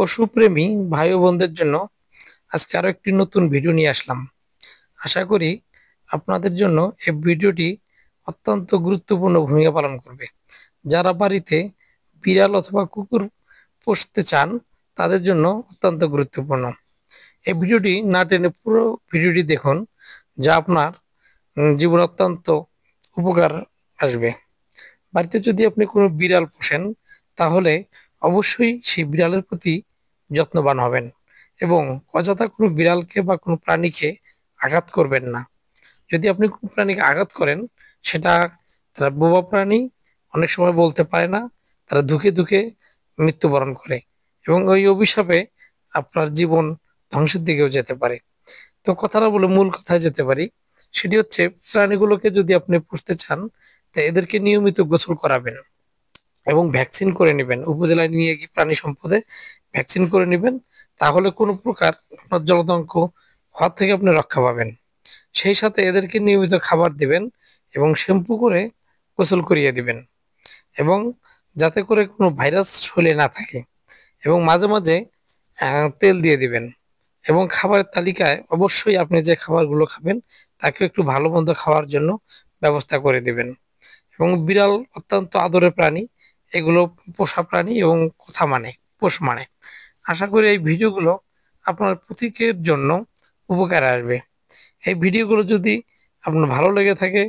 পশুপ্রেমী ভাই ও বোনদের জন্য আজকে আরো একটি নতুন ভিডিও নিয়ে আসলাম। আশা করি আপনাদের জন্য এই ভিডিওটি অত্যন্ত গুরুত্বপূর্ণ ভূমিকা পালন করবে। যারা বাড়িতে বিড়াল অথবা কুকুর পুষতে চান তাদের জন্য অত্যন্ত গুরুত্বপূর্ণ। এই ভিডিওটি না টেনে পুরো ভিডিওটি দেখুন, যা আপনার জীবনে অত্যন্ত উপকার আসবে। বাড়িতে যদি আপনি কোনো বিড়াল পোষেন তাহলে অবশ্যই সেই বিড়ালের প্রতি যত্নবান হবেন এবং অযথা কোনো বিড়ালকে বা কোনো প্রাণীকে আঘাত করবেন না। যদি আপনি কোনো প্রাণীকে আঘাত করেন, সেটা তারা বোবা প্রাণী, অনেক সময় বলতে পারে না, তারা ধুকে ধুকে মৃত্যুবরণ করে এবং ওই অভিশাপে আপনার জীবন ধ্বংসের দিকেও যেতে পারে। তো কথাটা বলে মূল কথায় যেতে পারি, সেটি হচ্ছে প্রাণীগুলোকে যদি আপনি পুষতে চান তা এদেরকে নিয়মিত গোসল করাবেন এবং ভ্যাকসিন করে নেবেন। উপজেলায় নিয়ে গিয়ে প্রাণী সম্পদে ভ্যাকসিন করে নেবেন, তাহলে কোনো প্রকার আপনার জলদঙ্ক হওয়ার থেকে আপনি রক্ষা পাবেন। সেই সাথে এদেরকে নিয়মিত খাবার দিবেন এবং শ্যাম্পু করে গোসল করিয়ে দিবেন এবং যাতে করে কোনো ভাইরাস শরীরে না থাকে এবং মাঝে মাঝে তেল দিয়ে দিবেন এবং খাবারের তালিকায় অবশ্যই আপনি যে খাবারগুলো খাবেন তাকে একটু ভালো মন্দ খাওয়ার জন্য ব্যবস্থা করে দিবেন। এবং বিড়াল অত্যন্ত আদরের প্রাণী, এগুলো পোষা প্রাণী এবং কথা মানে, পোষ মানে। আশা করি এই ভিডিওগুলো আপনার প্রত্যেকের জন্য উপকারে আসবে। এই ভিডিওগুলো যদি আপনার ভালো লেগে থাকে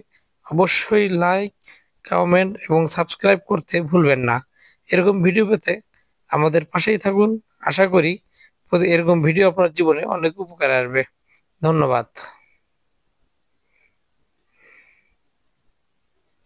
অবশ্যই লাইক, কমেন্ট এবং সাবস্ক্রাইব করতে ভুলবেন না। এরকম ভিডিও পেতে আমাদের পাশেই থাকুন। আশা করি এরকম ভিডিও আপনার জীবনে অনেক উপকারে আসবে। ধন্যবাদ।